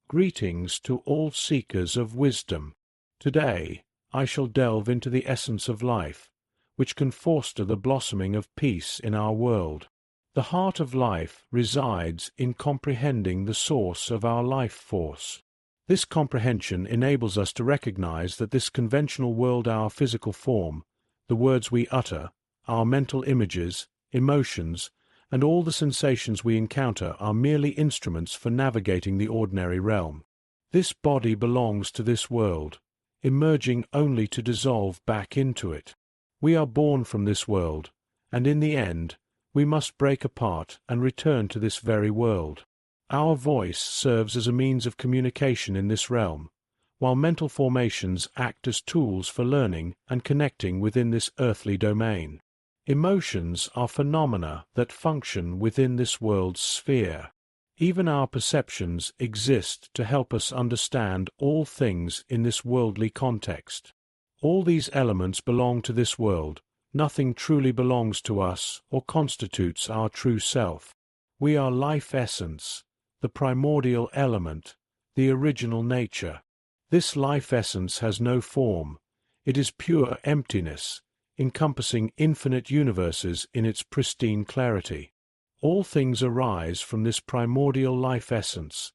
Greetings to all seekers of wisdom. Today, I shall delve into the essence of life, which can foster the blossoming of peace in our world. The heart of life resides in comprehending the source of our life force. This comprehension enables us to recognize that this conventional world, our physical form, the words we utter, our mental images, emotions, and all the sensations we encounter are merely instruments for navigating the ordinary realm. This body belongs to this world, emerging only to dissolve back into it. We are born from this world, and in the end, we must break apart and return to this very world. Our voice serves as a means of communication in this realm, while mental formations act as tools for learning and connecting within this earthly domain. Emotions are phenomena that function within this world's sphere. Even our perceptions exist to help us understand all things in this worldly context. All these elements belong to this world. Nothing truly belongs to us or constitutes our true self. We are life essence, the primordial element, the original nature. This life essence has no form. It is pure emptiness, encompassing infinite universes in its pristine clarity. All things arise from this primordial life essence,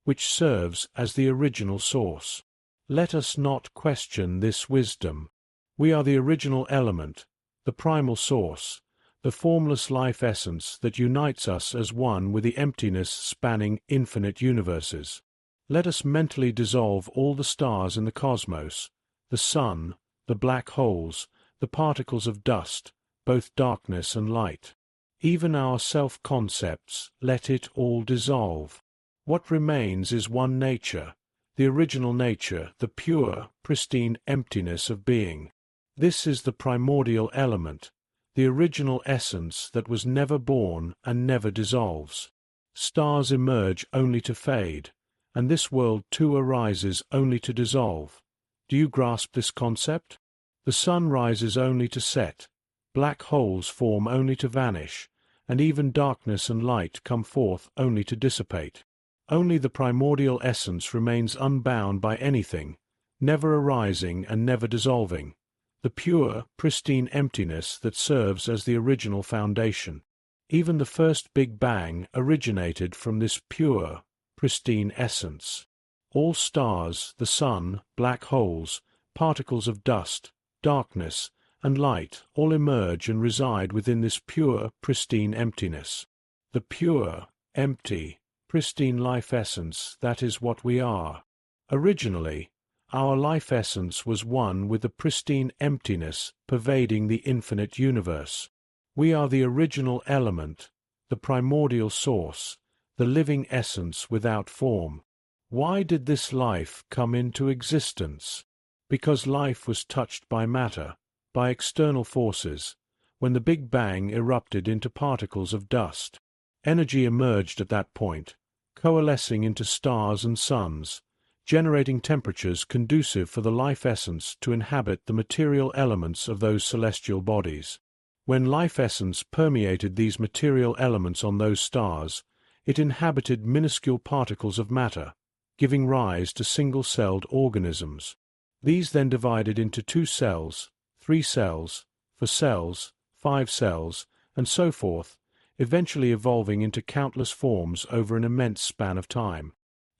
which serves as the original source. Let us not question this wisdom. We are the original element, the primal source, the formless life essence that unites us as one with the emptiness spanning infinite universes. Let us mentally dissolve all the stars in the cosmos, the sun, the black holes, the particles of dust, both darkness and light. Even our self-concepts, let it all dissolve. What remains is one nature, the original nature, the pure, pristine emptiness of being. This is the primordial element, the original essence that was never born and never dissolves. Stars emerge only to fade, and this world too arises only to dissolve. Do you grasp this concept? The sun rises only to set, black holes form only to vanish, and even darkness and light come forth only to dissipate. Only the primordial essence remains unbound by anything, never arising and never dissolving, the pure, pristine emptiness that serves as the original foundation. Even the first Big Bang originated from this pure, pristine essence. All stars, the sun, black holes, particles of dust, darkness, and light all emerge and reside within this pure, pristine emptiness. The pure, empty, pristine life essence, that is what we are. Originally, our life essence was one with the pristine emptiness pervading the infinite universe. We are the original element, the primordial source, the living essence without form. Why did this life come into existence? Because life was touched by matter, by external forces, when the Big Bang erupted into particles of dust. Energy emerged at that point, coalescing into stars and suns, generating temperatures conducive for the life essence to inhabit the material elements of those celestial bodies. When life essence permeated these material elements on those stars, it inhabited minuscule particles of matter, giving rise to single-celled organisms. These then divided into 2 cells, 3 cells, 4 cells, 5 cells, and so forth, eventually evolving into countless forms over an immense span of time.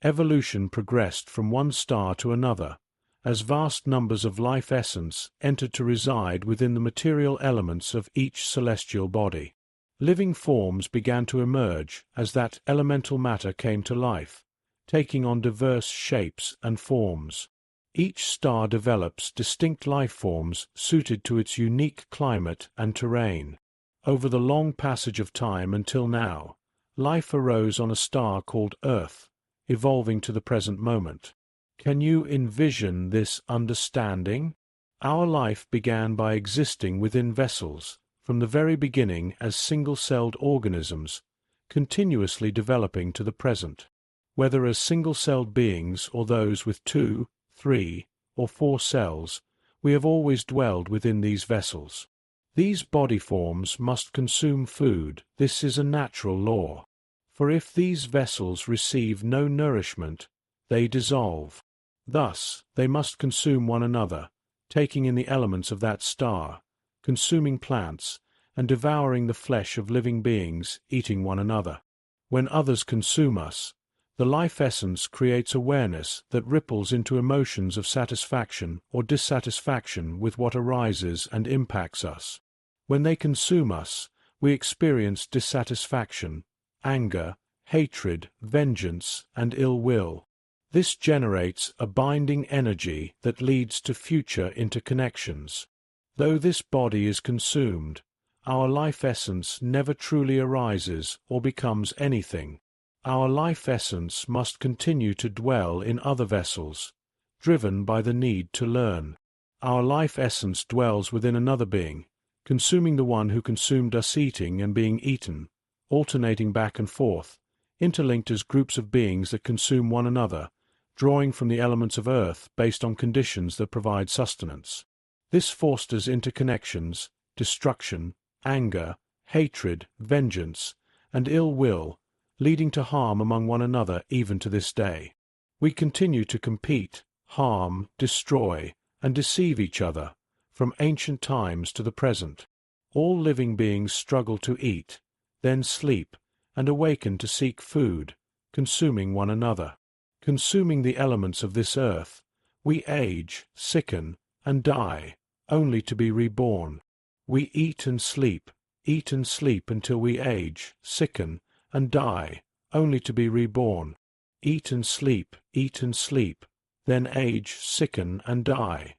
Evolution progressed from one star to another, as vast numbers of life essence entered to reside within the material elements of each celestial body. Living forms began to emerge as that elemental matter came to life, taking on diverse shapes and forms. Each star develops distinct life forms suited to its unique climate and terrain. Over the long passage of time until now, life arose on a star called Earth, evolving to the present moment. Can you envision this understanding? Our life began by existing within vessels, from the very beginning as single-celled organisms, continuously developing to the present. Whether as single-celled beings or those with 2, 3, or 4 cells, we have always dwelled within these vessels. These body forms must consume food. This is a natural law. For if these vessels receive no nourishment, they dissolve. Thus, they must consume one another, taking in the elements of that star, consuming plants, and devouring the flesh of living beings, eating one another. When others consume us, the life essence creates awareness that ripples into emotions of satisfaction or dissatisfaction with what arises and impacts us. When they consume us, we experience dissatisfaction, anger, hatred, vengeance, and ill will. This generates a binding energy that leads to future interconnections. Though this body is consumed, our life essence never truly arises or becomes anything. Our life essence must continue to dwell in other vessels, driven by the need to learn. Our life essence dwells within another being, consuming the one who consumed us, eating and being eaten, alternating back and forth, interlinked as groups of beings that consume one another, drawing from the elements of earth based on conditions that provide sustenance. This fosters interconnections, destruction, anger, hatred, vengeance, and ill will, leading to harm among one another even to this day. We continue to compete, harm, destroy, and deceive each other, from ancient times to the present. All living beings struggle to eat, then sleep, and awaken to seek food, consuming one another. Consuming the elements of this earth, we age, sicken, and die, only to be reborn. We eat and sleep until we age, sicken, and die, only to be reborn. Eat and sleep, then age, sicken, and die.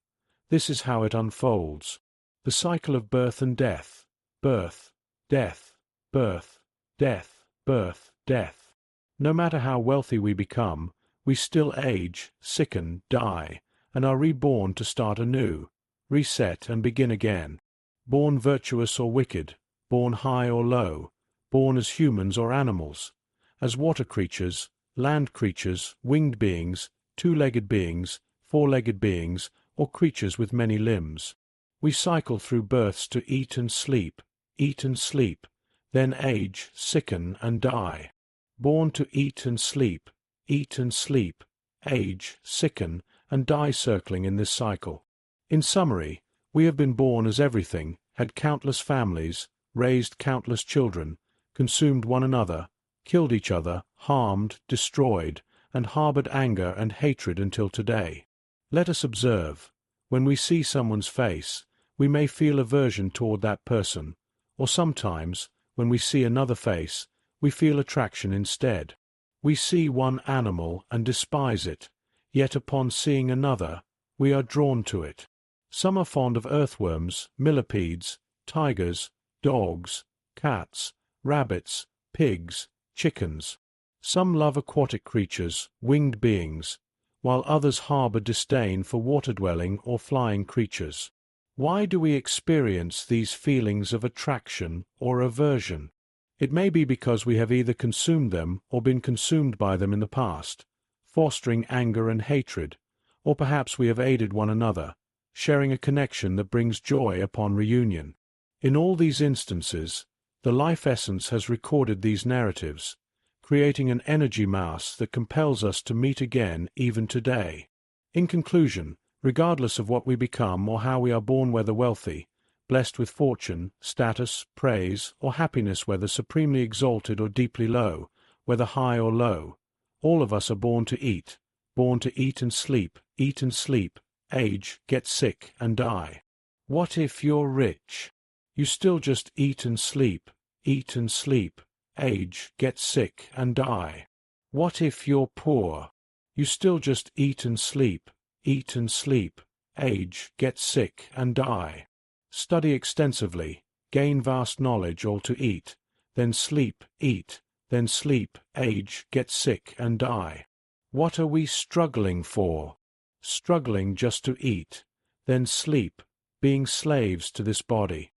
This is how it unfolds. The cycle of birth and death, birth, death, birth, death, birth, death. No matter how wealthy we become, we still age, sicken, die, and are reborn to start anew, reset and begin again. Born virtuous or wicked, born high or low, born as humans or animals, as water creatures, land creatures, winged beings, two-legged beings, four-legged beings, or creatures with many limbs. We cycle through births to eat and sleep, then age, sicken, and die. Born to eat and sleep, age, sicken, and die, circling in this cycle. In summary, we have been born as everything, had countless families, raised countless children, consumed one another, killed each other, harmed, destroyed, and harbored anger and hatred until today. Let us observe. When we see someone's face, we may feel aversion toward that person, or sometimes, when we see another face, we feel attraction instead. We see one animal and despise it, yet upon seeing another, we are drawn to it. Some are fond of earthworms, millipedes, tigers, dogs, cats, rabbits, pigs, chickens. Some love aquatic creatures, winged beings, while others harbor disdain for water-dwelling or flying creatures. Why do we experience these feelings of attraction or aversion? It may be because we have either consumed them or been consumed by them in the past, fostering anger and hatred, or perhaps we have aided one another, sharing a connection that brings joy upon reunion. In all these instances, the life essence has recorded these narratives, creating an energy mass that compels us to meet again even today. In conclusion, regardless of what we become or how we are born, whether wealthy, blessed with fortune, status, praise, or happiness, whether supremely exalted or deeply low, whether high or low, all of us are born to eat and sleep, age, get sick, and die. What if you're rich? You still just eat and sleep, age, get sick, and die. What if you're poor? You still just eat and sleep, age, get sick, and die. Study extensively, gain vast knowledge, all to eat, then sleep, then sleep, age, get sick, and die. What are we struggling for? Struggling just to eat, then sleep, being slaves to this body.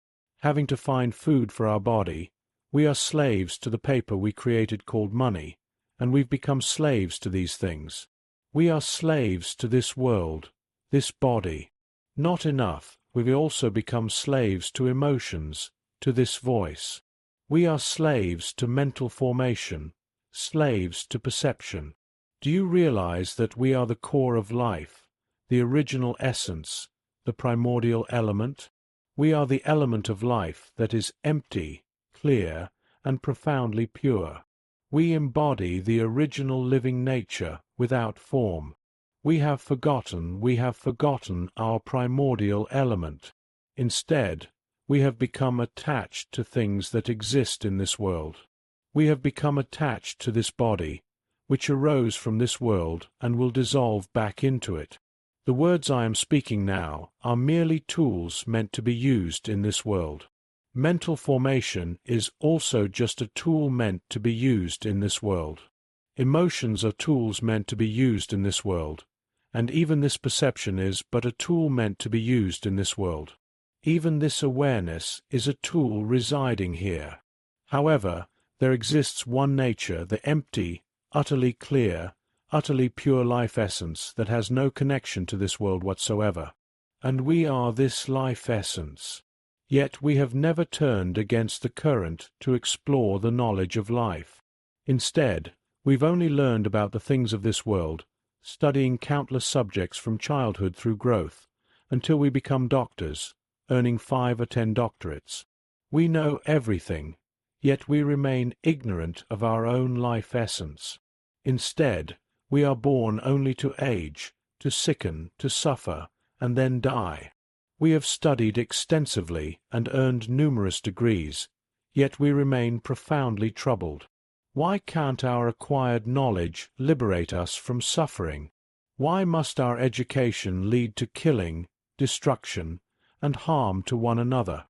Having to find food for our body, we are slaves to the paper we created called money, and we've become slaves to these things. We are slaves to this world, this body. Not enough, we've also become slaves to emotions, to this voice. We are slaves to mental formation, slaves to perception. Do you realize that we are the core of life, the original essence, the primordial element? We are the element of life that is empty, clear, and profoundly pure. We embody the original living nature without form. We have forgotten our primordial element. Instead, we have become attached to things that exist in this world. We have become attached to this body, which arose from this world and will dissolve back into it. The words I am speaking now are merely tools meant to be used in this world. Mental formation is also just a tool meant to be used in this world. Emotions are tools meant to be used in this world, and even this perception is but a tool meant to be used in this world. Even this awareness is a tool residing here. However, there exists one nature, the empty, utterly clear, utterly pure life essence that has no connection to this world whatsoever. And we are this life essence. Yet we have never turned against the current to explore the knowledge of life. Instead, we've only learned about the things of this world, studying countless subjects from childhood through growth, until we become doctors, earning 5 or 10 doctorates. We know everything, yet we remain ignorant of our own life essence. Instead, we are born only to age, to sicken, to suffer, and then die. We have studied extensively and earned numerous degrees, yet we remain profoundly troubled. Why can't our acquired knowledge liberate us from suffering? Why must our education lead to killing, destruction, and harm to one another?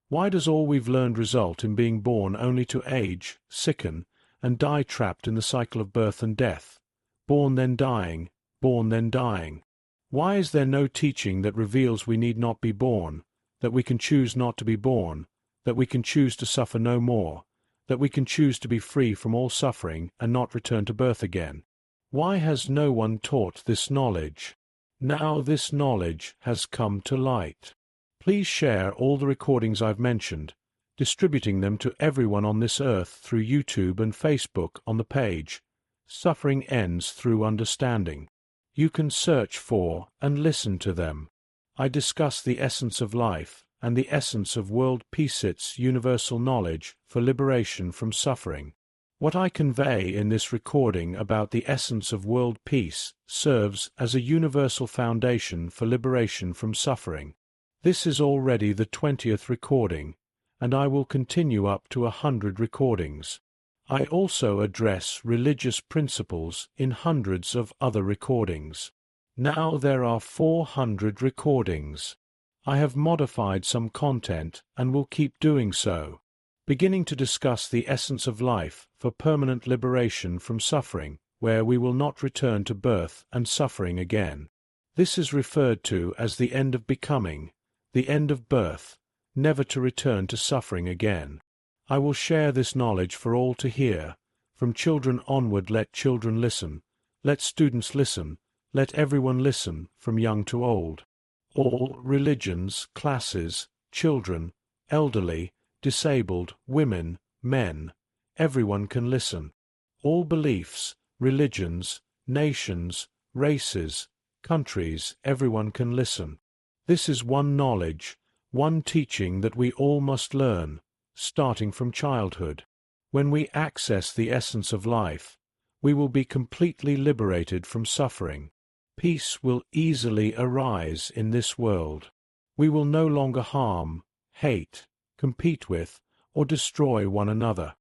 Why does all we've learned result in being born only to age, sicken, and die trapped in the cycle of birth and death? Born then dying, born then dying. Why is there no teaching that reveals we need not be born, that we can choose not to be born, that we can choose to suffer no more, that we can choose to be free from all suffering and not return to birth again? Why has no one taught this knowledge? Now this knowledge has come to light. Please share all the recordings I've mentioned, distributing them to everyone on this earth through YouTube and Facebook on the page Suffering Ends Through Understanding. You can search for and listen to them. I discuss the essence of life and the essence of 𝙈𝙖𝙨 universal knowledge for liberation from suffering. What I convey in this recording about the essence of world peace serves as a universal foundation for liberation from suffering. This is already the 20th recording, and I will continue up to 100 recordings. I also address religious principles in hundreds of other recordings. Now there are 400 recordings. I have modified some content and will keep doing so, beginning to discuss the essence of life for permanent liberation from suffering, where we will not return to birth and suffering again. This is referred to as the end of becoming, the end of birth, never to return to suffering again. I will share this knowledge for all to hear. From children onward, let children listen, let students listen, let everyone listen, from young to old. All religions, classes, children, elderly, disabled, women, men, everyone can listen. All beliefs, religions, nations, races, countries, everyone can listen. This is one knowledge, one teaching that we all must learn, starting from childhood. When we access the essence of life, we will be completely liberated from suffering. Peace will easily arise in this world. We will no longer harm, hate, compete with, or destroy one another.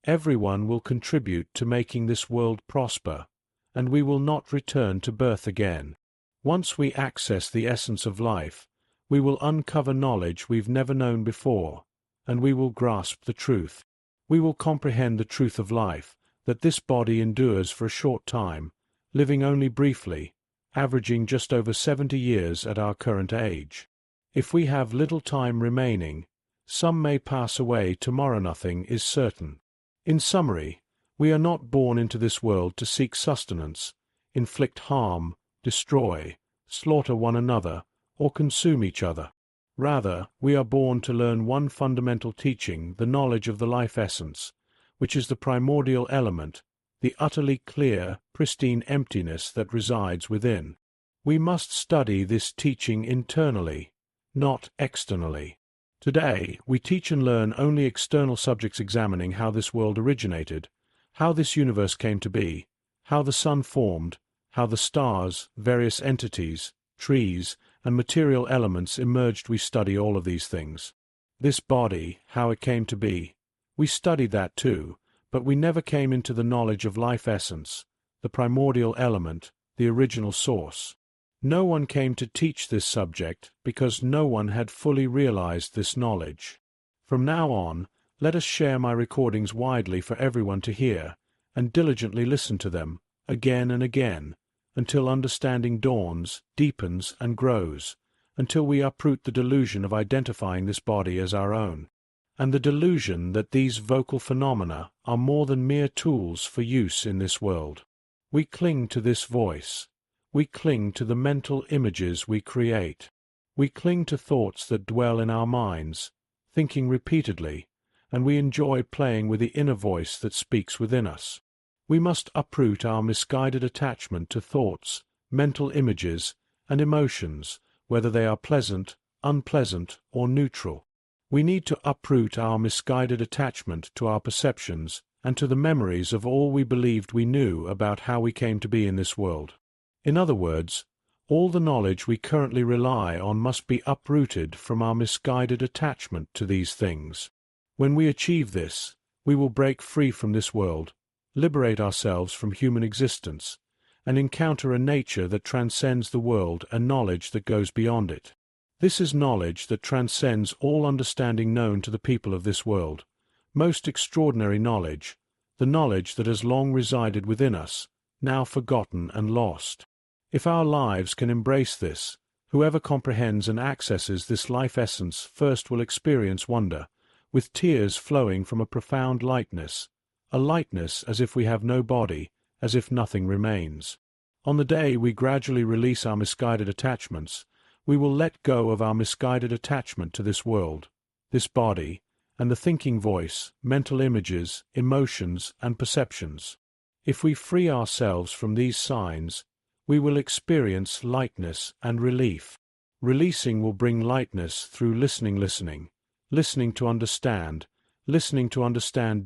Everyone will contribute to making this world prosper, and we will not return to birth again. Once we access the essence of life, we will uncover knowledge we've never known before, and we will grasp the truth. We will comprehend the truth of life, that this body endures for a short time, living only briefly, averaging just over 70 years at our current age. If we have little time remaining, some may pass away tomorrow. Nothing is certain. In summary, we are not born into this world to seek sustenance, inflict harm, destroy, slaughter one another, or consume each other. Rather, we are born to learn one fundamental teaching, the knowledge of the life essence, which is the primordial element, the utterly clear, pristine emptiness that resides within. We must study this teaching internally, not externally. Today, we teach and learn only external subjects examining how this world originated, how this universe came to be, how the sun formed, how the stars, various entities, trees, and material elements emerged. We study all of these things. This body, how it came to be. We studied that too, but we never came into the knowledge of life essence, the primordial element, the original source. No one came to teach this subject because no one had fully realized this knowledge. From now on, let us share my recordings widely for everyone to hear, and diligently listen to them, again and again, until understanding dawns, deepens, and grows, until we uproot the delusion of identifying this body as our own, and the delusion that these vocal phenomena are more than mere tools for use in this world. We cling to this voice. We cling to the mental images we create. We cling to thoughts that dwell in our minds, thinking repeatedly, and we enjoy playing with the inner voice that speaks within us. We must uproot our misguided attachment to thoughts, mental images, and emotions, whether they are pleasant, unpleasant, or neutral. We need to uproot our misguided attachment to our perceptions and to the memories of all we believed we knew about how we came to be in this world. In other words, all the knowledge we currently rely on must be uprooted from our misguided attachment to these things. When we achieve this, we will break free from this world, liberate ourselves from human existence, and encounter a nature that transcends the world and knowledge that goes beyond it. This is knowledge that transcends all understanding known to the people of this world, most extraordinary knowledge, the knowledge that has long resided within us, now forgotten and lost. If our lives can embrace this, whoever comprehends and accesses this life essence first will experience wonder, with tears flowing from a profound lightness, a lightness as if we have no body, as if nothing remains. On the day we gradually release our misguided attachments, we will let go of our misguided attachment to this world, this body, and the thinking voice, mental images, emotions, and perceptions. If we free ourselves from these signs, we will experience lightness and relief. Releasing will bring lightness through listening to understand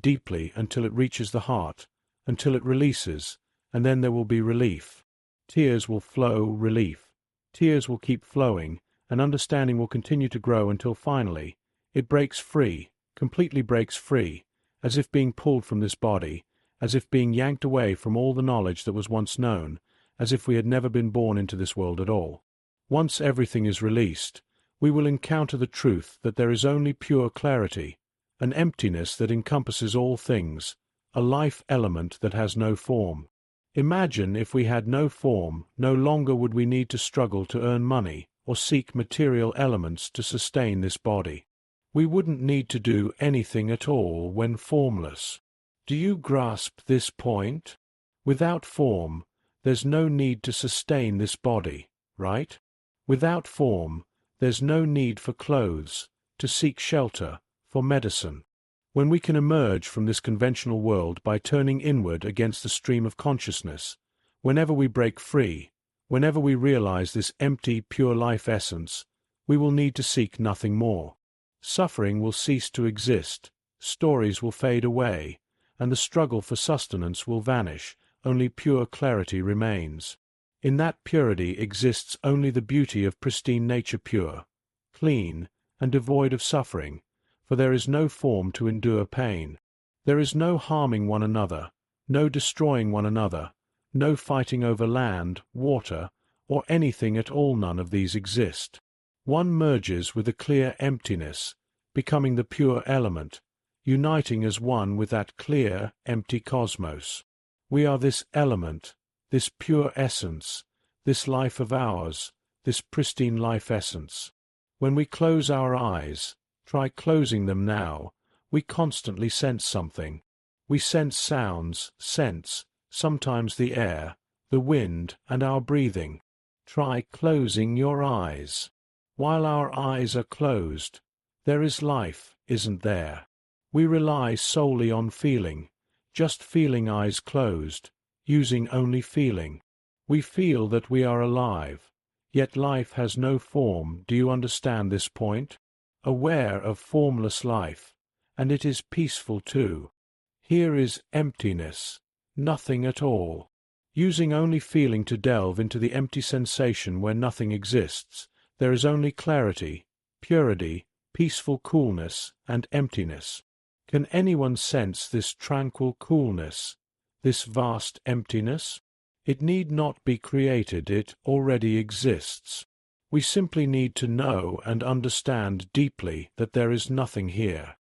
deeply until it reaches the heart, until it releases, and then there will be relief. Tears will flow, relief. Tears will keep flowing, and understanding will continue to grow until finally it breaks free, completely breaks free, as if being pulled from this body, as if being yanked away from all the knowledge that was once known, as if we had never been born into this world at all. Once everything is released, we will encounter the truth that there is only pure clarity, an emptiness that encompasses all things, a life element that has no form. Imagine if we had no form, no longer would we need to struggle to earn money or seek material elements to sustain this body. We wouldn't need to do anything at all when formless. Do you grasp this point? Without form, there's no need to sustain this body, right? Without form, there's no need for clothes, to seek shelter, for medicine. When we can emerge from this conventional world by turning inward against the stream of consciousness, whenever we break free, whenever we realize this empty, pure life essence, we will need to seek nothing more. Suffering will cease to exist, stories will fade away, and the struggle for sustenance will vanish. Only pure clarity remains. In that purity exists only the beauty of pristine nature, pure, clean, and devoid of suffering, for there is no form to endure pain. There is no harming one another, no destroying one another, no fighting over land, water, or anything at all. None of these exist. One merges with a clear emptiness, becoming the pure element, uniting as one with that clear, empty cosmos. We are this element, this pure essence, this life of ours, this pristine life essence. When we close our eyes, try closing them now, we constantly sense something. We sense sounds, scents, sometimes the air, the wind, and our breathing. Try closing your eyes. While our eyes are closed, there is life, isn't there? We rely solely on feeling, just feeling, eyes closed, using only feeling. We feel that we are alive, yet life has no form. Do you understand this point? Aware of formless life, and it is peaceful too. Here is emptiness, nothing at all. Using only feeling to delve into the empty sensation where nothing exists, there is only clarity, purity, peaceful coolness, and emptiness. Can anyone sense this tranquil coolness, this vast emptiness? It need not be created, it already exists. We simply need to know and understand deeply that there is nothing here.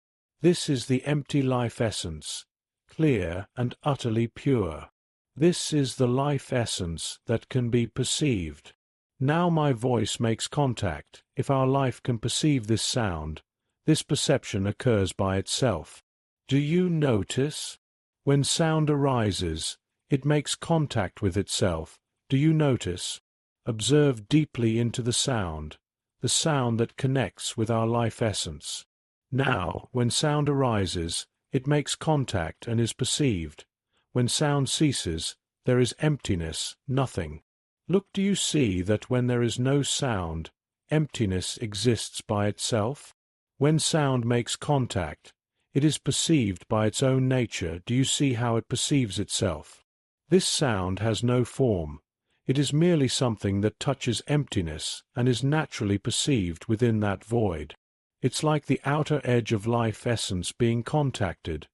This is the empty life essence, clear and utterly pure. This is the life essence that can be perceived. Now my voice makes contact. If our life can perceive this sound, this perception occurs by itself. Do you notice? When sound arises, it makes contact with itself. Do you notice? Observe deeply into the sound that connects with our life essence. Now, when sound arises, it makes contact and is perceived. When sound ceases, there is emptiness, nothing. Look, do you see that when there is no sound, emptiness exists by itself? When sound makes contact, it is perceived by its own nature. Do you see how it perceives itself? This sound has no form. It is merely something that touches emptiness and is naturally perceived within that void. It's like the outer edge of life essence being contacted,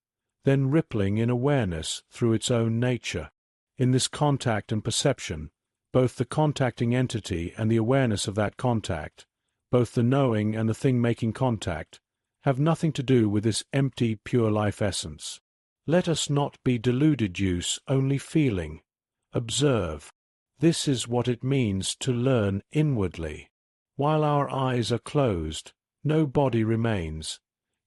then rippling in awareness through its own nature. In this contact and perception, both the contacting entity and the awareness of that contact, both the knowing and the thing making contact, have nothing to do with this empty, pure life essence. Let us not be deluded. Use only feeling. Observe. This is what it means to learn inwardly. While our eyes are closed, no body remains.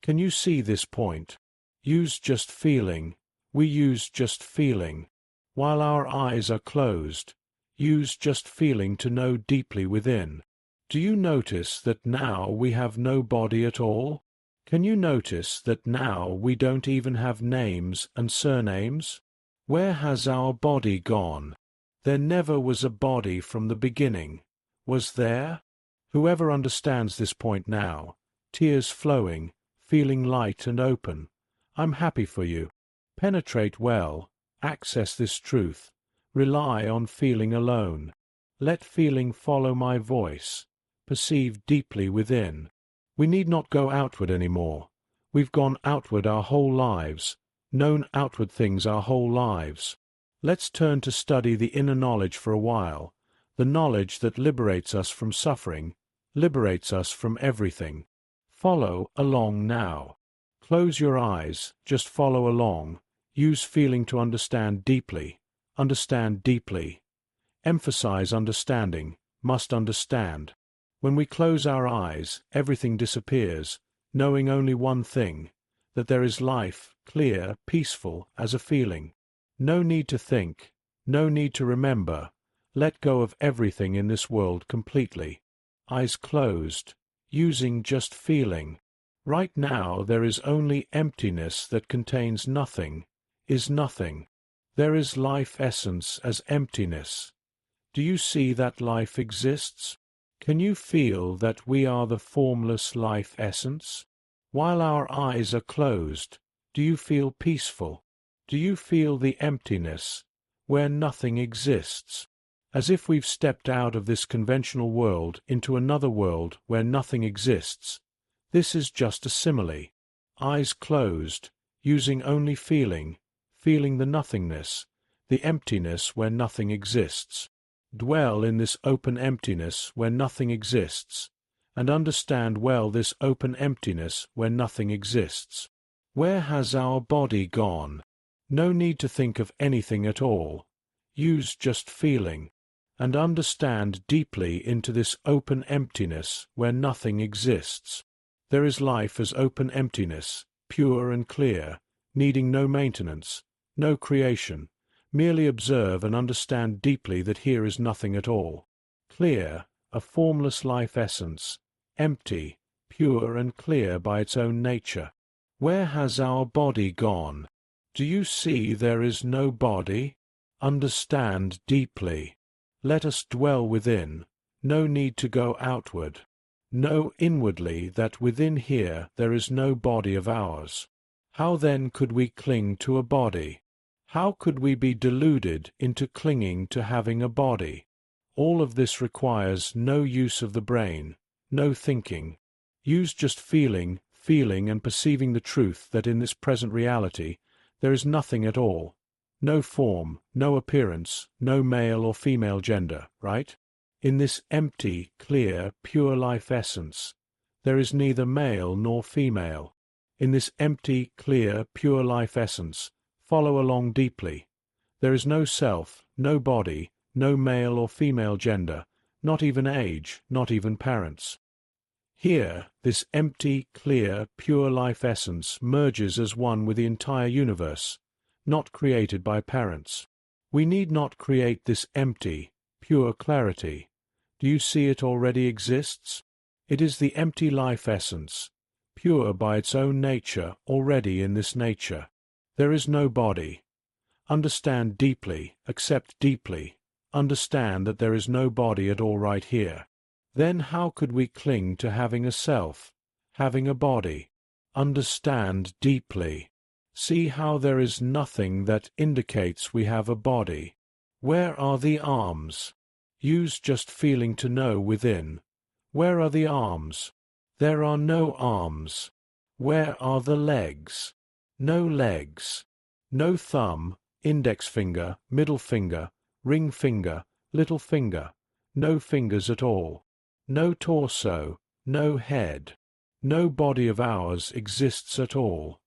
Can you see this point? Use just feeling. We use just feeling. While our eyes are closed, use just feeling to know deeply within. Do you notice that now we have no body at all? Can you notice that now we don't even have names and surnames? Where has our body gone? There never was a body from the beginning. Was there? Whoever understands this point now, tears flowing, feeling light and open, I'm happy for you. Penetrate well, access this truth, rely on feeling alone. Let feeling follow my voice, perceive deeply within. We need not go outward anymore. We've gone outward our whole lives, known outward things our whole lives. Let's turn to study the inner knowledge for a while, the knowledge that liberates us from suffering, liberates us from everything. Follow along now. Close your eyes, just follow along. Use feeling to understand deeply. Understand deeply. Emphasize understanding, must understand. When we close our eyes, everything disappears, knowing only one thing, that there is life, clear, peaceful, as a feeling. No need to think, no need to remember. Let go of everything in this world completely. Eyes closed, using just feeling. Right now there is only emptiness that contains nothing, is nothing. There is life essence as emptiness. Do you see that life exists? Can you feel that we are the formless life essence? While our eyes are closed, do you feel peaceful? Do you feel the emptiness, where nothing exists? As if we've stepped out of this conventional world into another world where nothing exists. This is just a simile. Eyes closed, using only feeling, feeling the nothingness, the emptiness where nothing exists. Dwell in this open emptiness where nothing exists, and understand well this open emptiness where nothing exists. Where has our body gone? No need to think of anything at all. Use just feeling, and understand deeply into this open emptiness where nothing exists. There is life as open emptiness, pure and clear, needing no maintenance, no creation. Merely observe and understand deeply that here is nothing at all. Clear, a formless life essence, empty, pure and clear by its own nature. Where has our body gone? Do you see there is no body? Understand deeply. Let us dwell within. No need to go outward. Know inwardly that within here there is no body of ours. How then could we cling to a body? How could we be deluded into clinging to having a body? All of this requires no use of the brain, no thinking. Use just feeling and perceiving the truth that in this present reality there is nothing at all. No form, no appearance, no male or female gender, right? In this empty, clear, pure life essence, there is neither male nor female. In this empty, clear, pure life essence, follow along deeply. There is no self, no body, no male or female gender, not even age, not even parents. Here, this empty, clear, pure life essence merges as one with the entire universe, not created by parents. We need not create this empty, pure clarity. Do you see it already exists? It is the empty life essence, pure by its own nature, already in this nature. There is no body. Understand deeply, accept deeply. Understand that there is no body at all right here. Then how could we cling to having a self, having a body? Understand deeply. See how there is nothing that indicates we have a body. Where are the arms? Use just feeling to know within. Where are the arms? There are no arms. Where are the legs? No legs. No thumb, index finger, middle finger, ring finger, little finger. No fingers at all. No torso, no head. No body of ours exists at all.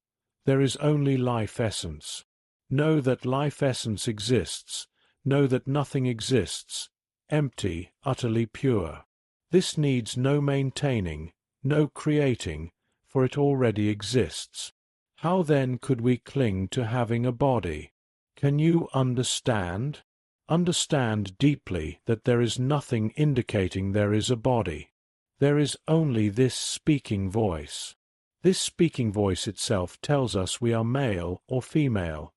There is only life essence. Know that life essence exists. Know that nothing exists. Empty, utterly pure. This needs no maintaining, no creating, for it already exists. How then could we cling to having a body? Can you understand? Understand deeply that there is nothing indicating there is a body. There is only this speaking voice. This speaking voice itself tells us we are male or female.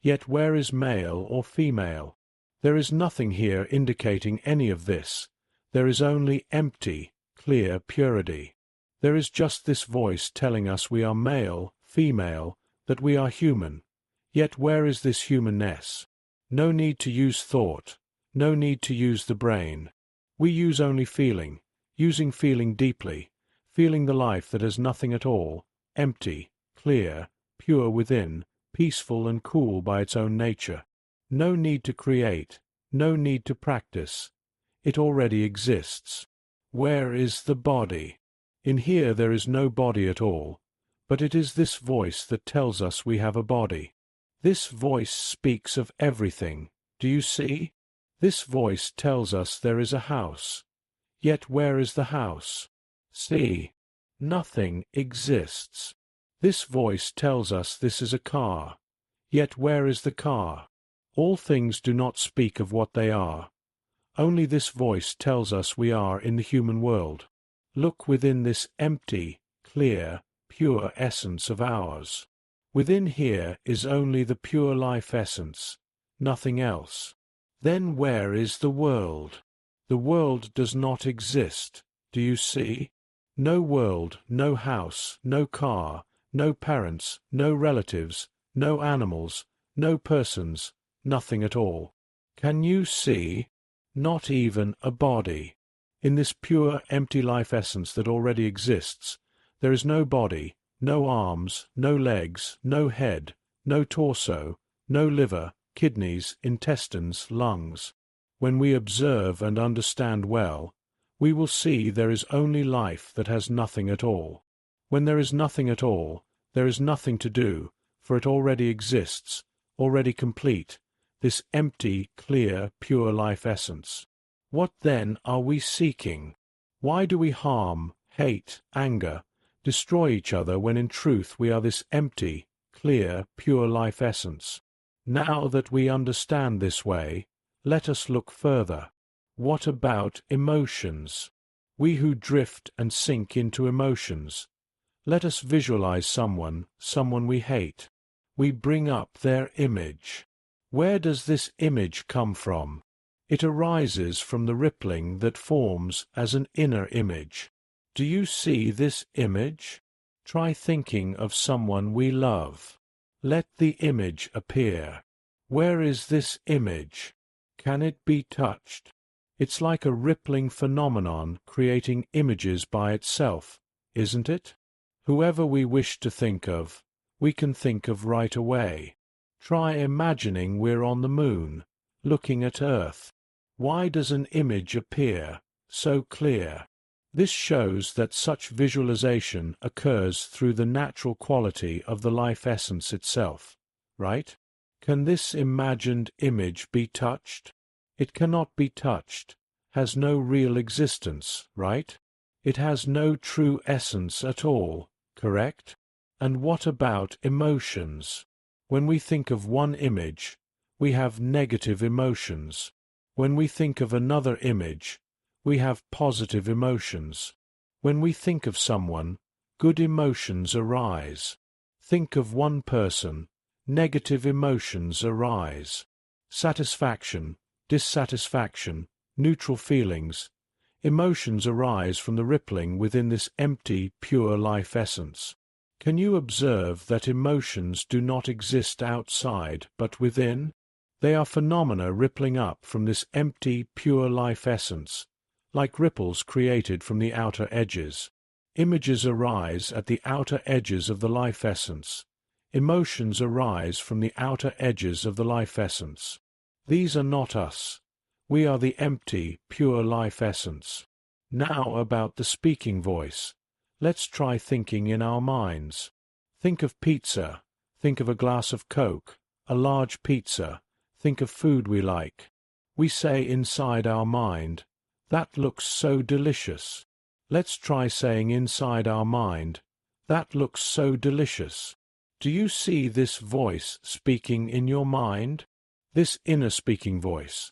Yet where is male or female? There is nothing here indicating any of this. There is only empty, clear purity. There is just this voice telling us we are male, female, that we are human. Yet where is this humanness? No need to use thought, no need to use the brain. We use only feeling, using feeling deeply, feeling the life that has nothing at all, empty, clear, pure within, peaceful and cool by its own nature. No need to create, no need to practice. It already exists. Where is the body? In here there is no body at all, but it is this voice that tells us we have a body. This voice speaks of everything. Do you see? This voice tells us there is a house. Yet where is the house? See. Nothing exists. This voice tells us this is a car. Yet where is the car? All things do not speak of what they are. Only this voice tells us we are in the human world. Look within this empty, clear, pure essence of ours. Within here is only the pure life essence, nothing else. Then where is the world? The world does not exist. Do you see? No world, no house, no car, no parents, no relatives, no animals, no persons, nothing at all. Can you see? Not even a body. In this pure, empty life essence that already exists, there is no body, no arms, no legs, no head, no torso, no liver, kidneys, intestines, lungs. When we observe and understand well, we will see there is only life that has nothing at all. When there is nothing at all, there is nothing to do, for it already exists, already complete, this empty, clear, pure life essence. What then are we seeking? Why do we harm, hate, anger, destroy each other when in truth we are this empty, clear, pure life essence? Now that we understand this way, let us look further. What about emotions? We who drift and sink into emotions. Let us visualize someone we hate. we bring up their image. Where does this image come from? It arises from the rippling that forms as an inner image. Do you see this image? Try thinking of someone we love. Let the image appear. Where is this image? Can it be touched? It's like a rippling phenomenon creating images by itself, isn't it? Whoever we wish to think of, we can think of right away. Try imagining we're on the moon, looking at Earth. Why does an image appear so clear? This shows that such visualization occurs through the natural quality of the life essence itself, right? Can this imagined image be touched? It cannot be touched, has no real existence, right? It has no true essence at all, correct? And what about emotions? When we think of one image, we have negative emotions. When we think of another image, we have positive emotions. When we think of someone, good emotions arise. Think of one person, negative emotions arise. Satisfaction, dissatisfaction, neutral feelings. Emotions arise from the rippling within this empty, pure life essence. Can you observe that emotions do not exist outside but within? They are phenomena rippling up from this empty, pure life essence, like ripples created from the outer edges. Images arise at the outer edges of the life essence. Emotions arise from the outer edges of the life essence. These are not us. We are the empty, pure life essence. Now about the speaking voice. Let's try thinking in our minds. Think of pizza. Think of a glass of Coke, a large pizza. Think of food we like. We say inside our mind, "That looks so delicious." Let's try saying inside our mind, "That looks so delicious." Do you see this voice speaking in your mind? This inner speaking voice.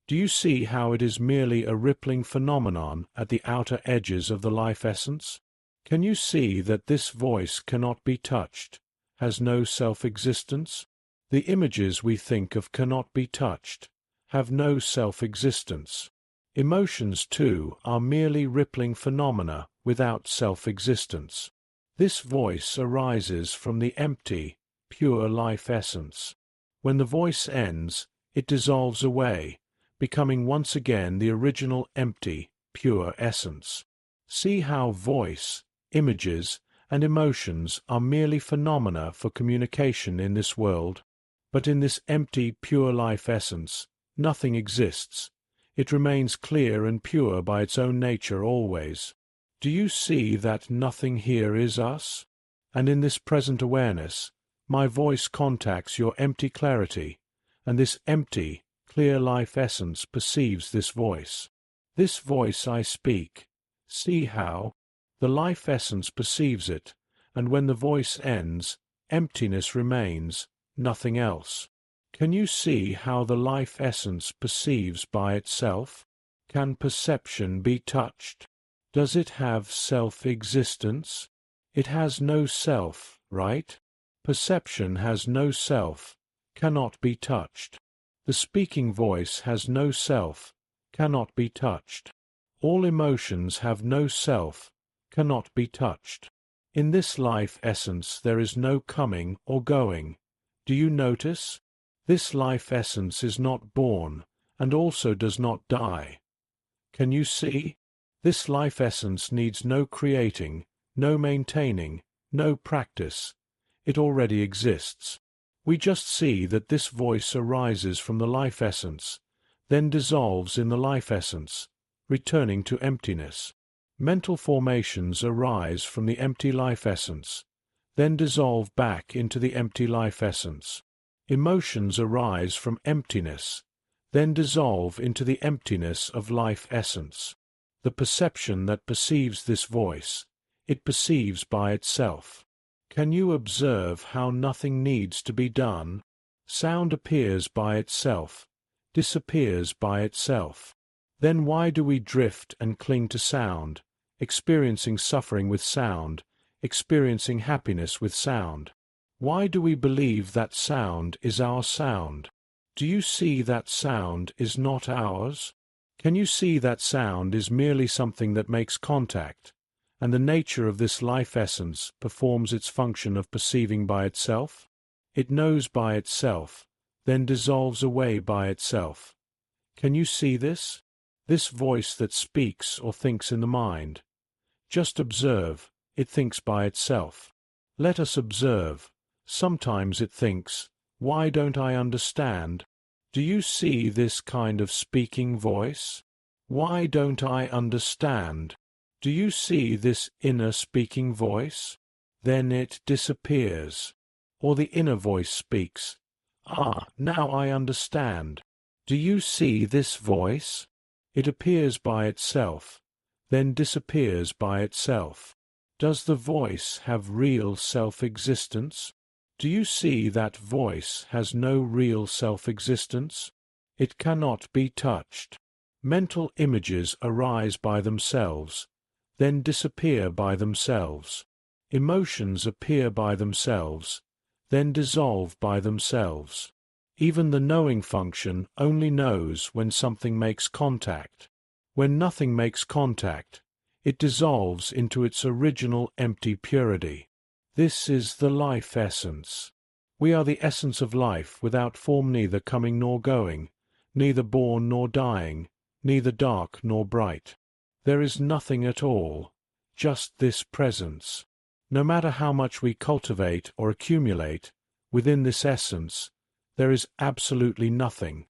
Do you see how it is merely a rippling phenomenon at the outer edges of the life essence? Can you see that this voice cannot be touched, has no self-existence? The images we think of cannot be touched, have no self-existence. Emotions, too, are merely rippling phenomena without self-existence. This voice arises from the empty, pure life essence. When the voice ends, it dissolves away, becoming once again the original empty, pure essence. See how voice, images, and emotions are merely phenomena for communication in this world. But in this empty, pure life essence, nothing exists. It remains clear and pure by its own nature always. Do you see that nothing here is us? And in this present awareness, my voice contacts your empty clarity, and this empty, clear life essence perceives this voice. This voice I speak. See how? The life essence perceives it, and when the voice ends, emptiness remains, nothing else. Can you see how the life essence perceives by itself? Can perception be touched? Does it have self-existence? It has no self, right? Perception has no self, cannot be touched. The speaking voice has no self, cannot be touched. All emotions have no self, cannot be touched. In this life essence there is no coming or going. Do you notice? This life essence is not born, and also does not die. Can you see? This life essence needs no creating, no maintaining, no practice. It already exists. We just see that this voice arises from the life essence, then dissolves in the life essence, returning to emptiness. Mental formations arise from the empty life essence, then dissolve back into the empty life essence. Emotions arise from emptiness, then dissolve into the emptiness of life essence. The perception that perceives this voice, it perceives by itself. Can you observe how nothing needs to be done? Sound appears by itself, disappears by itself. Then why do we drift and cling to sound, experiencing suffering with sound, experiencing happiness with sound? Why do we believe that sound is our sound? Do you see that sound is not ours? Can you see that sound is merely something that makes contact, and the nature of this life essence performs its function of perceiving by itself? It knows by itself, then dissolves away by itself. Can you see this? This voice that speaks or thinks in the mind. Just observe, it thinks by itself. Let us observe. Sometimes it thinks, why don't I understand? Do you see this kind of speaking voice? Why don't I understand? Do you see this inner speaking voice? Then it disappears. Or the inner voice speaks, now I understand. Do you see this voice? It appears by itself, then disappears by itself. Does the voice have real self-existence? Do you see that voice has no real self-existence? It cannot be touched. Mental images arise by themselves, then disappear by themselves. Emotions appear by themselves, then dissolve by themselves. Even the knowing function only knows when something makes contact. When nothing makes contact, it dissolves into its original empty purity. This is the life essence. We are the essence of life without form, neither coming nor going, neither born nor dying, neither dark nor bright. There is nothing at all, just this presence. No matter how much we cultivate or accumulate, within this essence, there is absolutely nothing.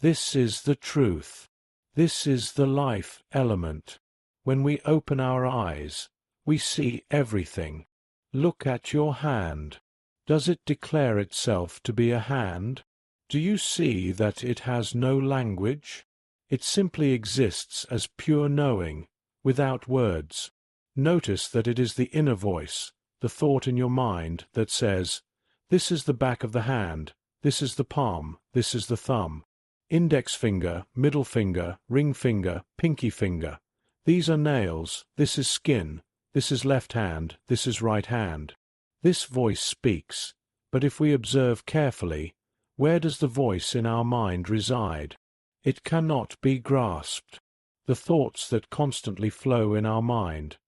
This is the truth. This is the life element. When we open our eyes, we see everything. Look at your hand. Does it declare itself to be a hand? Do you see that it has no language? It simply exists as pure knowing, without words. Notice that it is the inner voice, the thought in your mind, that says, this is the back of the hand, this is the palm, this is the thumb. Index finger, middle finger, ring finger, pinky finger. These are nails, this is skin, this is left hand, this is right hand. This voice speaks, but if we observe carefully, where does the voice in our mind reside? It cannot be grasped. The thoughts that constantly flow in our mind,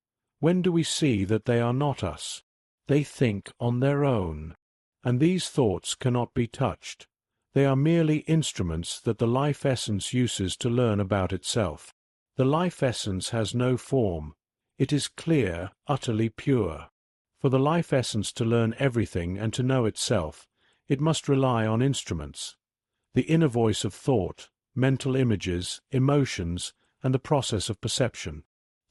when do we see that they are not us? They think on their own. And these thoughts cannot be touched. They are merely instruments that the life essence uses to learn about itself. The life essence has no form. It is clear, utterly pure. For the life essence to learn everything and to know itself, it must rely on instruments. The inner voice of thought, mental images, emotions, and the process of perception.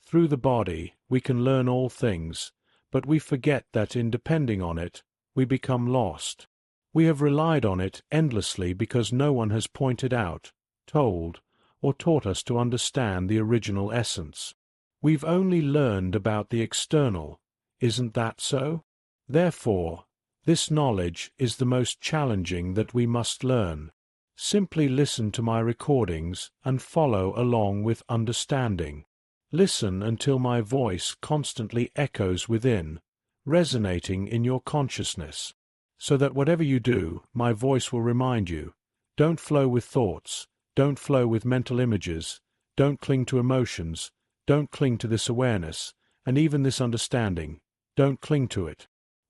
Through the body, we can learn all things, but we forget that in depending on it, we become lost. We have relied on it endlessly because no one has pointed out, told, or taught us to understand the original essence. We've only learned about the external, isn't that so? Therefore, this knowledge is the most challenging that we must learn. Simply listen to my recordings and follow along with understanding. Listen until my voice constantly echoes within, resonating in your consciousness, so that whatever you do, my voice will remind you. Don't flow with thoughts, don't flow with mental images, don't cling to emotions, don't cling to this awareness, and even this understanding, don't cling to it.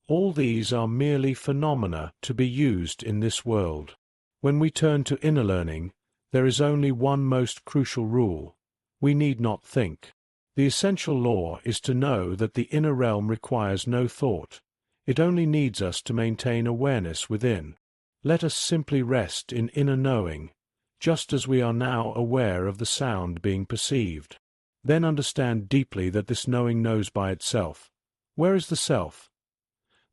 All these are merely phenomena to be used in this world. When we turn to inner learning, there is only one most crucial rule. We need not think. The essential law is to know that the inner realm requires no thought. It only needs us to maintain awareness within. Let us simply rest in inner knowing, just as we are now aware of the sound being perceived. Then understand deeply that this knowing knows by itself. Where is the self?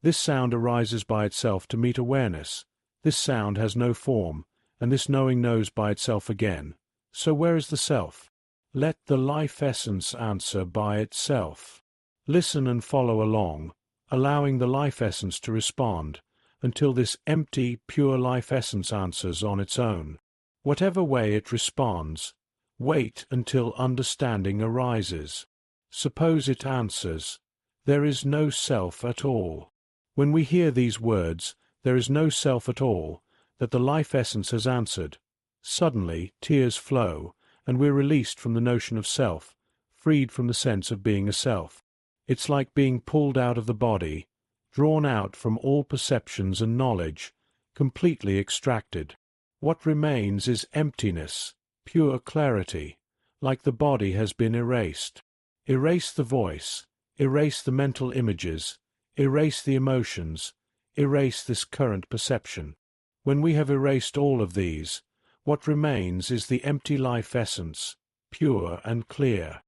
This sound arises by itself to meet awareness. This sound has no form, and this knowing knows by itself again. So where is the self? Let the life essence answer by itself. Listen and follow along, allowing the life essence to respond, until this empty, pure life essence answers on its own. Whatever way it responds, wait until understanding arises. Suppose it answers, there is no self at all. When we hear these words, there is no self at all, that the life essence has answered. Suddenly, tears flow, and we're released from the notion of self, freed from the sense of being a self. It's like being pulled out of the body, drawn out from all perceptions and knowledge, completely extracted. What remains is emptiness, pure clarity, like the body has been erased. Erase the voice, erase the mental images, erase the emotions, erase this current perception. When we have erased all of these, what remains is the empty life essence, pure and clear.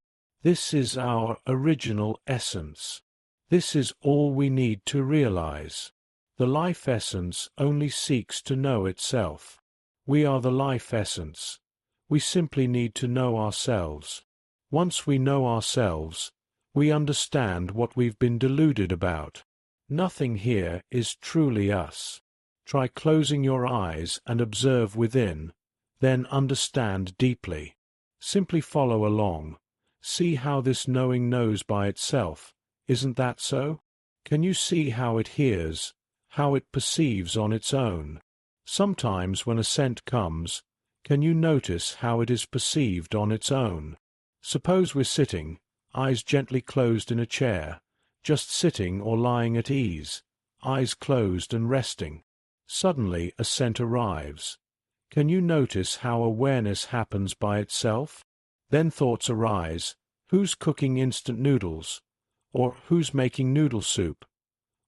This is our original essence. This is all we need to realize. The life essence only seeks to know itself. We are the life essence. We simply need to know ourselves. Once we know ourselves, we understand what we've been deluded about. Nothing here is truly us. Try closing your eyes and observe within, then understand deeply. Simply follow along. See how this knowing knows by itself. Isn't that so? Can you see how it hears, how it perceives on its own? Sometimes when a scent comes, can you notice how it is perceived on its own? Suppose we're sitting, eyes gently closed in a chair, just sitting or lying at ease, eyes closed and resting. Suddenly a scent arrives. Can you notice how awareness happens by itself? Then thoughts arise. Who's cooking instant noodles? Or who's making noodle soup?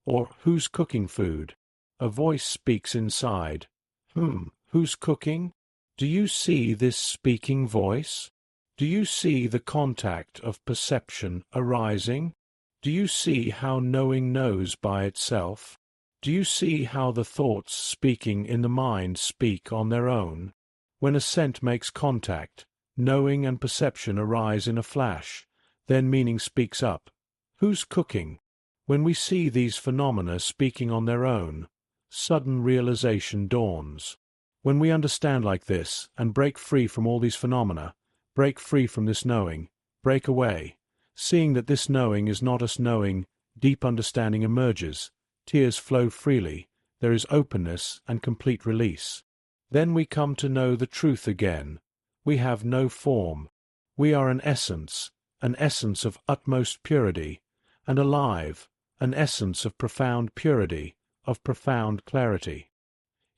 Or who's cooking food? A voice speaks inside. Who's cooking? Do you see this speaking voice? Do you see the contact of perception arising? Do you see how knowing knows by itself? Do you see how the thoughts speaking in the mind speak on their own? When a scent makes contact, knowing and perception arise in a flash, then meaning speaks up. Who's cooking? When we see these phenomena speaking on their own, sudden realization dawns. When we understand like this and break free from all these phenomena, break free from this knowing, break away, seeing that this knowing is not us knowing, deep understanding emerges, tears flow freely, there is openness and complete release. Then we come to know the truth again. We have no form. We are an essence of utmost purity, and alive, an essence of profound purity, of profound clarity.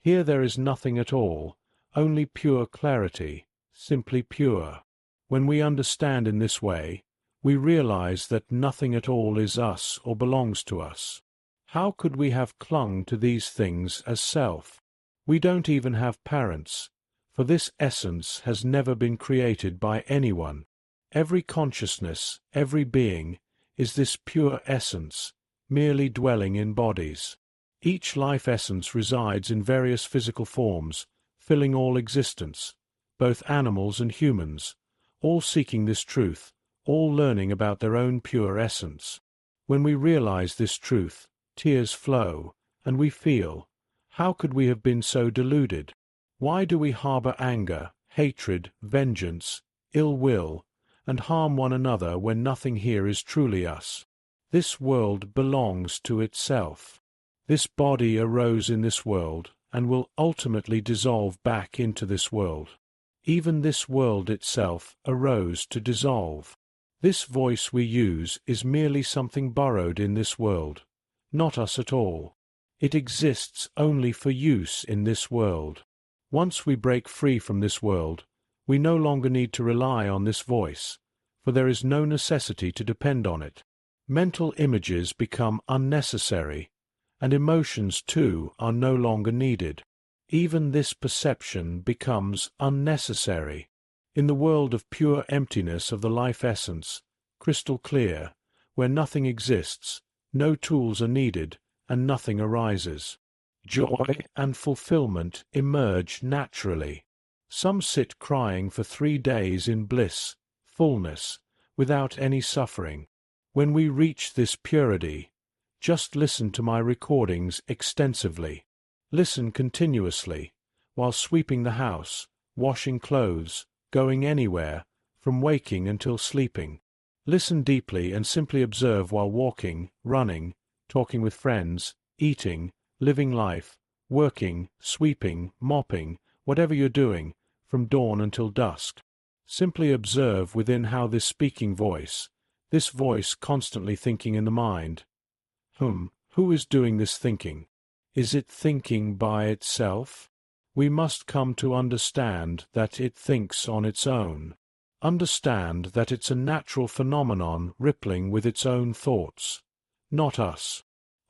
Here there is nothing at all, only pure clarity, simply pure. When we understand in this way, we realize that nothing at all is us or belongs to us. How could we have clung to these things as self? We don't even have parents, for this essence has never been created by anyone. Every consciousness, every being, is this pure essence, merely dwelling in bodies. Each life essence resides in various physical forms, filling all existence, both animals and humans, all seeking this truth, all learning about their own pure essence. When we realize this truth, tears flow, and we feel, how could we have been so deluded? Why do we harbor anger, hatred, vengeance, ill will, and harm one another when nothing here is truly us? This world belongs to itself. This body arose in this world and will ultimately dissolve back into this world. Even this world itself arose to dissolve. This voice we use is merely something borrowed in this world, not us at all. It exists only for use in this world. Once we break free from this world, we no longer need to rely on this voice, for there is no necessity to depend on it. Mental images become unnecessary, and emotions too are no longer needed. Even this perception becomes unnecessary. In the world of pure emptiness of the life essence, crystal clear, where nothing exists, no tools are needed, and nothing arises. Joy and fulfillment emerge naturally. Some sit crying for 3 days in bliss, fullness, without any suffering. When we reach this purity, just listen to my recordings extensively. Listen continuously, while sweeping the house, washing clothes, going anywhere, from waking until sleeping. Listen deeply and simply observe while walking, running, talking with friends, eating, living life, working, sweeping, mopping, whatever you're doing, from dawn until dusk. Simply observe within how this speaking voice, this voice constantly thinking in the mind, who is doing this thinking? Is it thinking by itself? We must come to understand that it thinks on its own. Understand that it's a natural phenomenon rippling with its own thoughts, not us.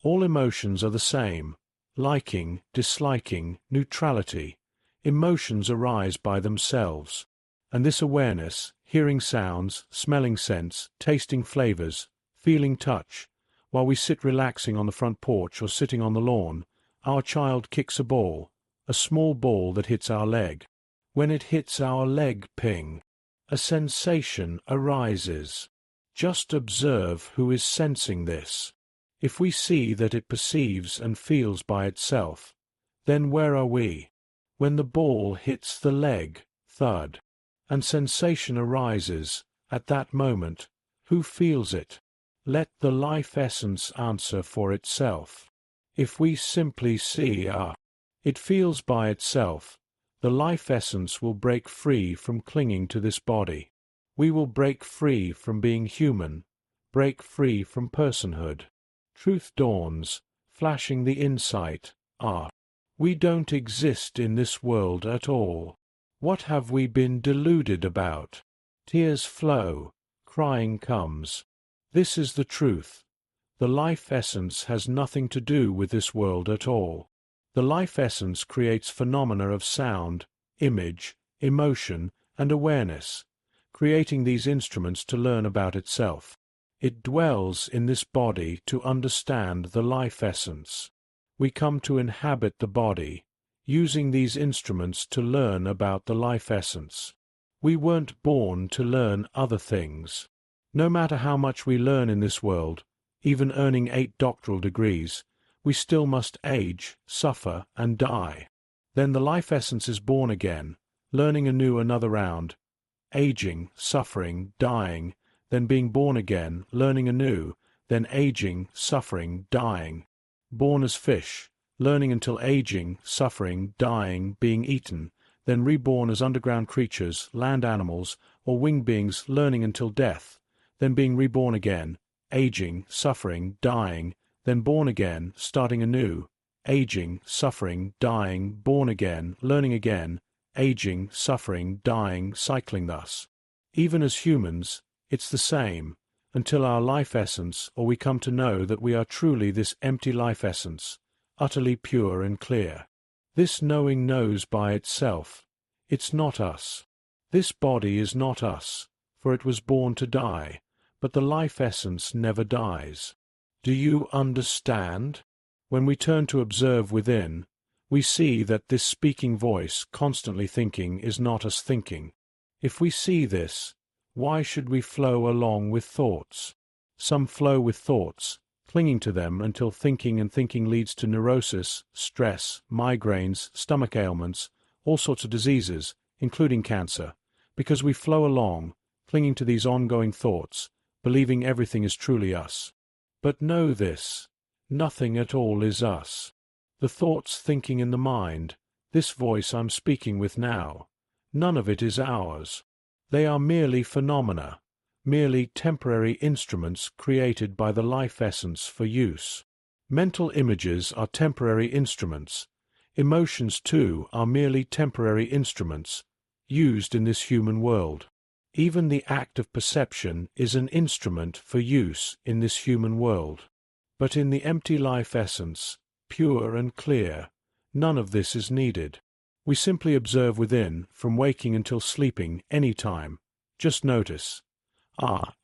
All emotions are the same: liking, disliking, neutrality. Emotions arise by themselves. And this awareness, hearing sounds, smelling scents, tasting flavors, feeling touch, while we sit relaxing on the front porch or sitting on the lawn, our child kicks a ball, a small ball that hits our leg. When it hits our leg, ping, a sensation arises. Just observe who is sensing this. If we see that it perceives and feels by itself, then where are we? When the ball hits the leg, thud, and sensation arises, at that moment, who feels it? Let the life essence answer for itself. If we simply see, it feels by itself, the life essence will break free from clinging to this body. We will break free from being human, break free from personhood. Truth dawns, flashing the insight, we don't exist in this world at all. What have we been deluded about? Tears flow, crying comes. This is the truth. The life essence has nothing to do with this world at all. The life essence creates phenomena of sound, image, emotion, and awareness, creating these instruments to learn about itself. It dwells in this body to understand the life essence. We come to inhabit the body, using these instruments to learn about the life essence. We weren't born to learn other things. No matter how much we learn in this world, even earning 8 doctoral degrees, we still must age, suffer, and die. Then the life essence is born again, learning anew another round, aging, suffering, dying, then being born again, learning anew, then aging, suffering, dying. Born as fish, learning until aging, suffering, dying, being eaten, then reborn as underground creatures, land animals, or winged beings, learning until death, then being reborn again, aging, suffering, dying, then born again, starting anew, aging, suffering, dying, born again, learning again, aging, suffering, dying, cycling thus. Even as humans, it's the same, until our life essence, or we come to know that we are truly this empty life essence, utterly pure and clear. This knowing knows by itself. It's not us. This body is not us, for it was born to die, but the life essence never dies. Do you understand? When we turn to observe within, we see that this speaking voice, constantly thinking, is not us thinking. If we see this, why should we flow along with thoughts? Some flow with thoughts, clinging to them until thinking and thinking leads to neurosis, stress, migraines, stomach ailments, all sorts of diseases, including cancer, because we flow along, clinging to these ongoing thoughts, believing everything is truly us. But know this, nothing at all is us. The thoughts thinking in the mind, this voice I'm speaking with now, none of it is ours. They are merely phenomena, merely temporary instruments created by the life essence for use. Mental images are temporary instruments. Emotions, too, are merely temporary instruments, used in this human world. Even the act of perception is an instrument for use in this human world. But in the empty life essence, pure and clear, none of this is needed. We simply observe within, from waking until sleeping, any time. Just notice.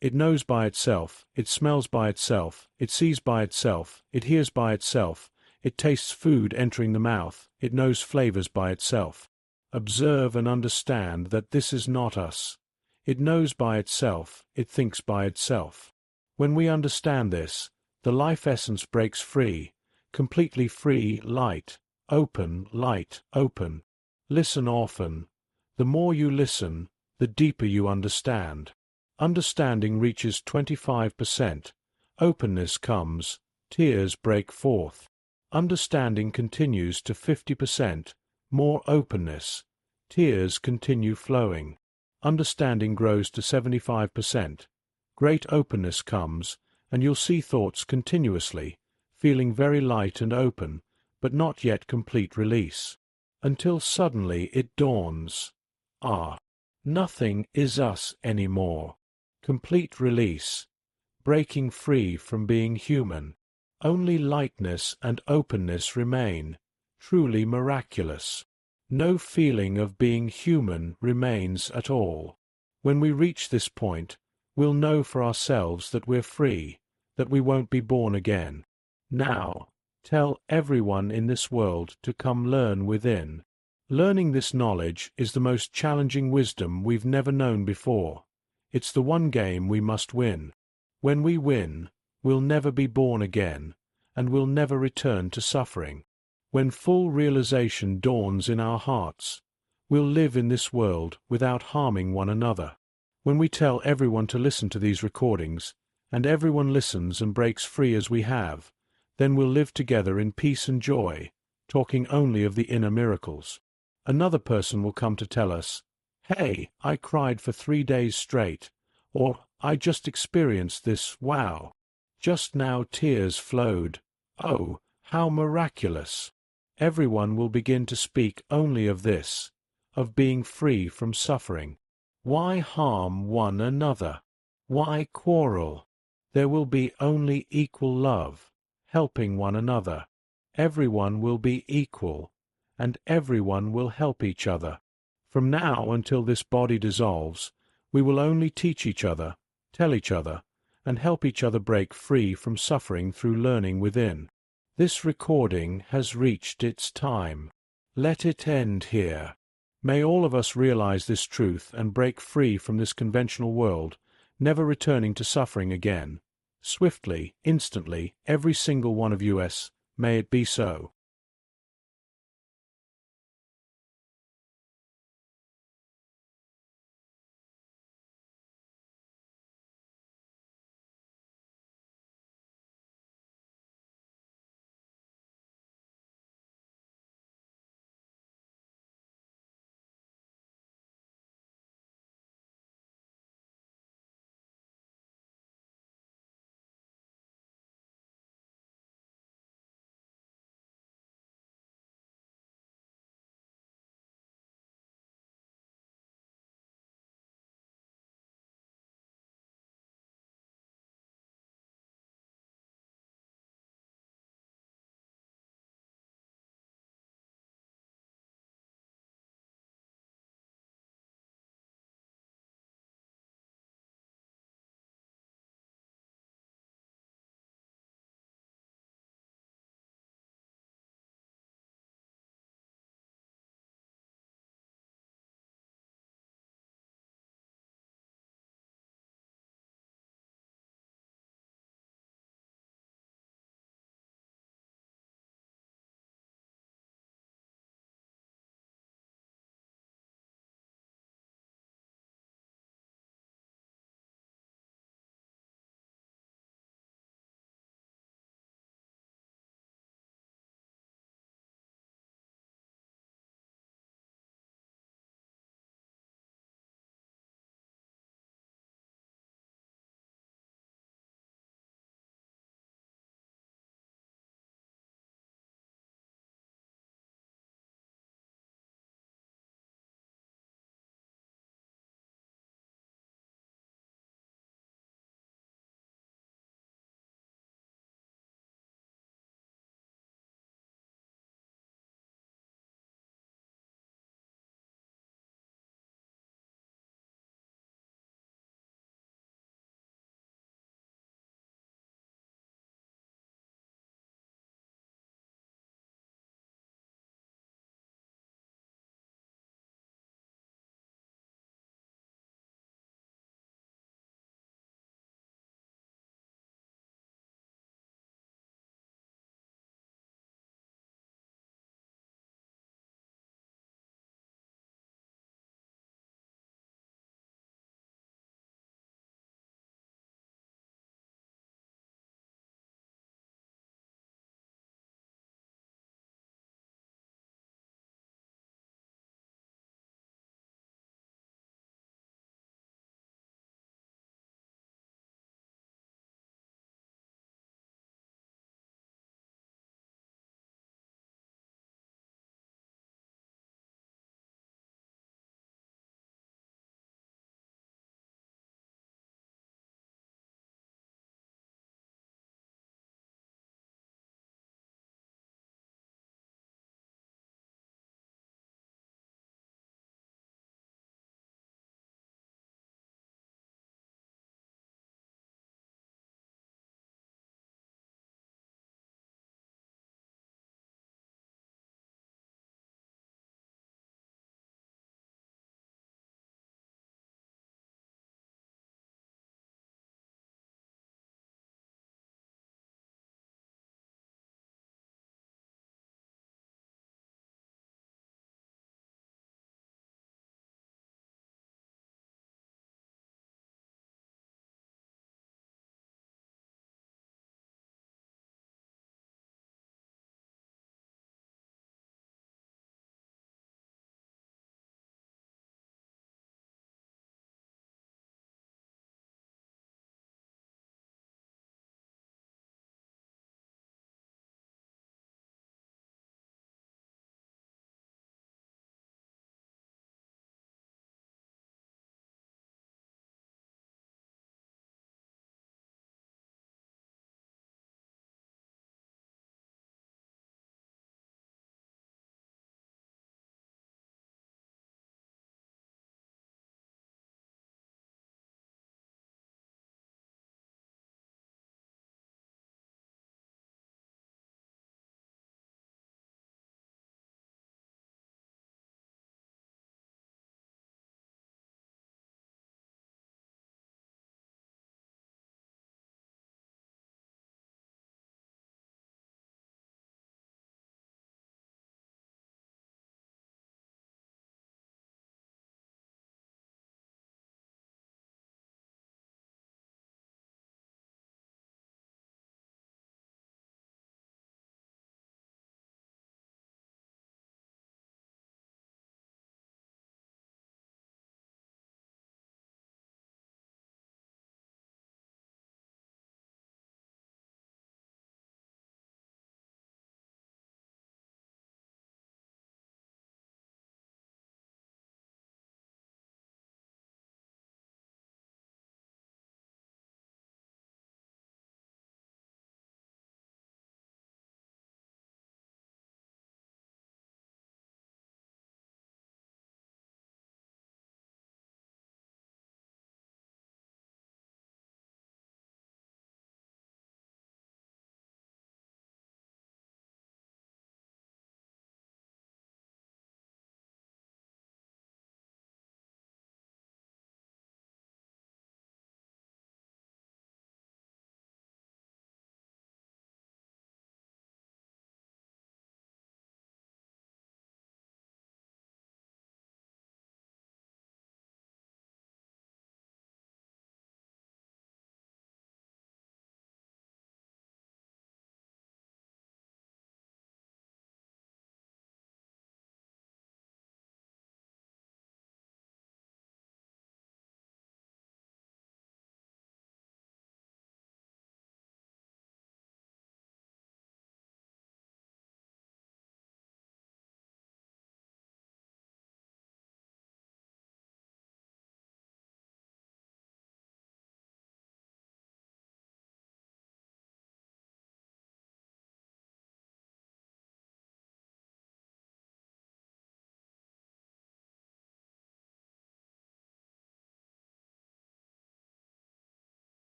It knows by itself, it smells by itself, it sees by itself, it hears by itself, it tastes food entering the mouth, it knows flavors by itself. Observe and understand that this is not us. It knows by itself, it thinks by itself. When we understand this, the life essence breaks free, completely free, light, open, light, open. Listen often. The more you listen, the deeper you understand. Understanding reaches 25%. Openness comes. Tears break forth. Understanding continues to 50%, more openness. Tears continue flowing. Understanding grows to 75%. Great openness comes, and you'll see thoughts continuously, feeling very light and open, but not yet complete release. Until suddenly it dawns. Nothing is us anymore. Complete release. Breaking free from being human. Only lightness and openness remain, truly miraculous. No feeling of being human remains at all. When we reach this point, we'll know for ourselves that we're free, that we won't be born again. Now, tell everyone in this world to come learn within. Learning this knowledge is the most challenging wisdom we've never known before. It's the one game we must win. When we win, we'll never be born again, and we'll never return to suffering. When full realization dawns in our hearts, we'll live in this world without harming one another. When we tell everyone to listen to these recordings, and everyone listens and breaks free as we have, then we'll live together in peace and joy, talking only of the inner miracles. Another person will come to tell us, "Hey, I cried for 3 days straight," or "I just experienced this, wow. Just now tears flowed. Oh, how miraculous." Everyone will begin to speak only of this, of being free from suffering. Why harm one another? Why quarrel? There will be only equal love, helping one another. Everyone will be equal, and everyone will help each other. From now until this body dissolves, we will only teach each other, tell each other, and help each other break free from suffering through learning within. This recording has reached its time. Let it end here. May all of us realize this truth and break free from this conventional world, never returning to suffering again. Swiftly, instantly, every single one of us, may it be so.